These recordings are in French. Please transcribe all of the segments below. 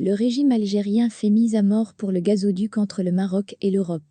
Le régime algérien fait mise à mort pour le gazoduc entre le Maroc et l'Europe.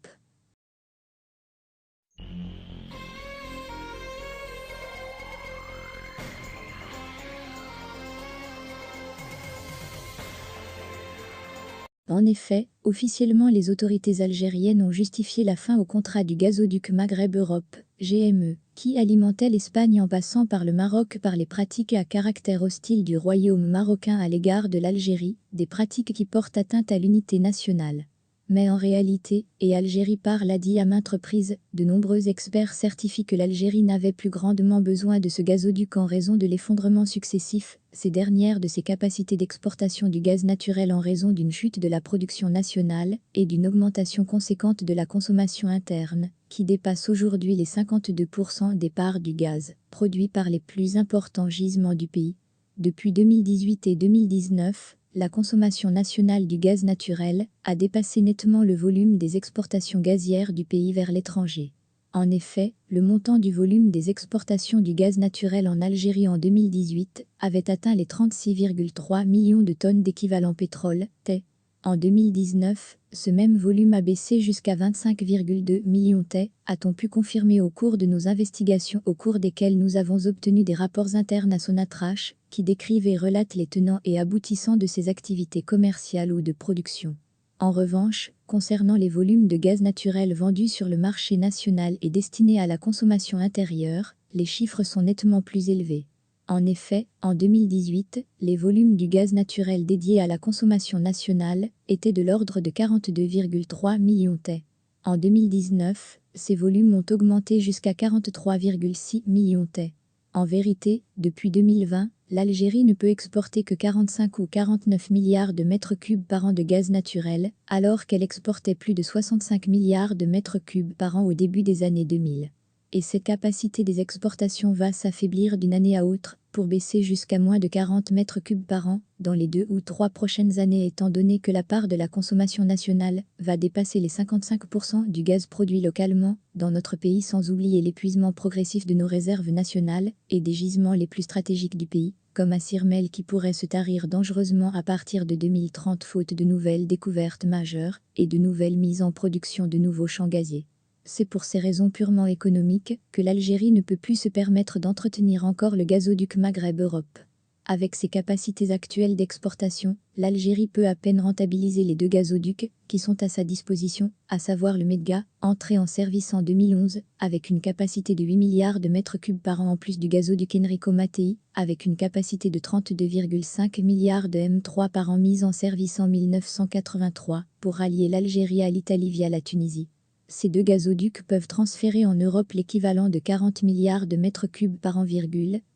En effet, officiellement les autorités algériennes ont justifié la fin au contrat du gazoduc Maghreb-Europe, GME, qui alimentait l'Espagne en passant par le Maroc par les pratiques à caractère hostile du royaume marocain à l'égard de l'Algérie, des pratiques qui portent atteinte à l'unité nationale. Mais en réalité, et Algérie l'a dit à maintes reprises, de nombreux experts certifient que l'Algérie n'avait plus grandement besoin de ce gazoduc en raison de l'effondrement successif, ces dernières de ses capacités d'exportation du gaz naturel en raison d'une chute de la production nationale et d'une augmentation conséquente de la consommation interne, qui dépasse aujourd'hui les 52% des parts du gaz, produit par les plus importants gisements du pays. Depuis 2018 et 2019, la consommation nationale du gaz naturel a dépassé nettement le volume des exportations gazières du pays vers l'étranger. En effet, le montant du volume des exportations du gaz naturel en Algérie en 2018 avait atteint les 36,3 millions de tonnes d'équivalent pétrole, TEH. En 2019, ce même volume a baissé jusqu'à 25,2 millions TEH, a-t-on pu confirmer au cours de nos investigations au cours desquelles nous avons obtenu des rapports internes à Sonatrach, qui décrivent et relatent les tenants et aboutissants de ces activités commerciales ou de production. En revanche, concernant les volumes de gaz naturel vendus sur le marché national et destinés à la consommation intérieure, les chiffres sont nettement plus élevés. En effet, en 2018, les volumes du gaz naturel dédiés à la consommation nationale étaient de l'ordre de 42,3 millions TEH. En 2019, ces volumes ont augmenté jusqu'à 43,6 millions TEH. En vérité, depuis 2020, l'Algérie ne peut exporter que 45 ou 49 milliards de mètres cubes par an de gaz naturel, alors qu'elle exportait plus de 65 milliards de mètres cubes par an au début des années 2000. Et cette capacité des exportations va s'affaiblir d'une année à autre, pour baisser jusqu'à moins de 40 mètres cubes par an, dans les 2 ou 3 prochaines années étant donné que la part de la consommation nationale va dépasser les 55% du gaz produit localement dans notre pays sans oublier l'épuisement progressif de nos réserves nationales et des gisements les plus stratégiques du pays, comme à Sirmel qui pourrait se tarir dangereusement à partir de 2030 faute de nouvelles découvertes majeures et de nouvelles mises en production de nouveaux champs gaziers. C'est pour ces raisons purement économiques que l'Algérie ne peut plus se permettre d'entretenir encore le gazoduc Maghreb-Europe. Avec ses capacités actuelles d'exportation, l'Algérie peut à peine rentabiliser les 2 gazoducs qui sont à sa disposition, à savoir le Medga, entré en service en 2011, avec une capacité de 8 milliards de mètres cubes par an en plus du gazoduc Enrico Mattei, avec une capacité de 32,5 milliards de M3 par an mise en service en 1983, pour rallier l'Algérie à l'Italie via la Tunisie. Ces 2 gazoducs peuvent transférer en Europe l'équivalent de 40 milliards de mètres cubes par an,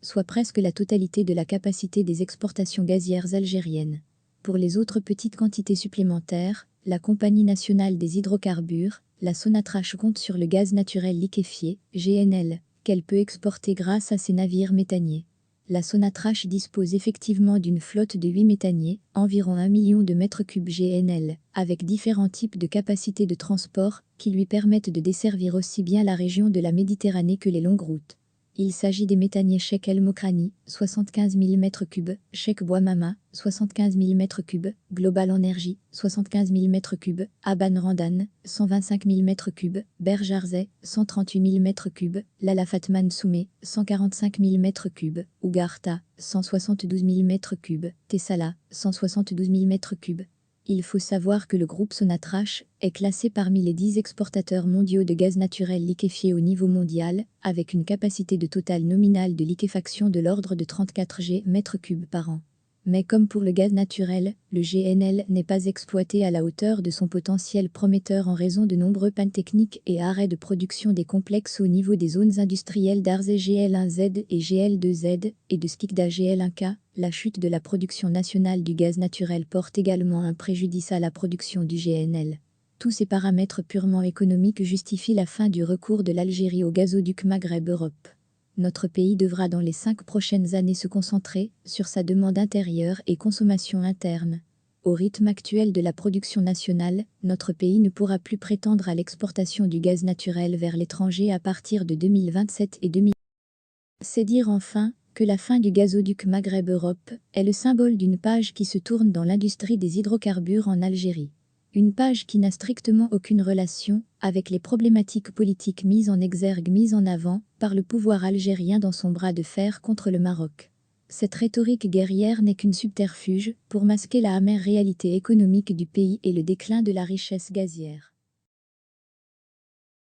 soit presque la totalité de la capacité des exportations gazières algériennes. Pour les autres petites quantités supplémentaires, la Compagnie nationale des hydrocarbures, la Sonatrach compte sur le gaz naturel liquéfié, GNL, qu'elle peut exporter grâce à ses navires méthaniers. La Sonatrach dispose effectivement d'une flotte de 8 méthaniers, environ 1 million de mètres cubes GNL, avec différents types de capacités de transport qui lui permettent de desservir aussi bien la région de la Méditerranée que les longues routes. Il s'agit des méthaniers Cheikh El Mokrani, 75 000 m3, Cheikh Bouamama, 75 000 m3, Global Energy, 75 000 m3, Aban Randan, 125 000 m3, Berjarzeh, 138 000 m3, Lala Fatman Soumé, 145 000 m3, Ougarta, 172 000 m3, Tessala, 172 000 m3. Il faut savoir que le groupe Sonatrach est classé parmi les 10 exportateurs mondiaux de gaz naturel liquéfié au niveau mondial, avec une capacité de totale nominale de liquéfaction de l'ordre de 34 G m3 par an. Mais comme pour le gaz naturel, le GNL n'est pas exploité à la hauteur de son potentiel prometteur en raison de nombreux pannes techniques et arrêts de production des complexes au niveau des zones industrielles d'Arze GL1Z et GL2Z et de Skikda GL1K. La chute de la production nationale du gaz naturel porte également un préjudice à la production du GNL. Tous ces paramètres purement économiques justifient la fin du recours de l'Algérie au gazoduc Maghreb-Europe. Notre pays devra dans les 5 prochaines années se concentrer sur sa demande intérieure et consommation interne. Au rythme actuel de la production nationale, notre pays ne pourra plus prétendre à l'exportation du gaz naturel vers l'étranger à partir de 2027 et 2000. C'est dire enfin que la fin du gazoduc Maghreb-Europe est le symbole d'une page qui se tourne dans l'industrie des hydrocarbures en Algérie. Une page qui n'a strictement aucune relation avec les problématiques politiques mises en exergue, mises en avant par le pouvoir algérien dans son bras de fer contre le Maroc. Cette rhétorique guerrière n'est qu'une subterfuge pour masquer la amère réalité économique du pays et le déclin de la richesse gazière.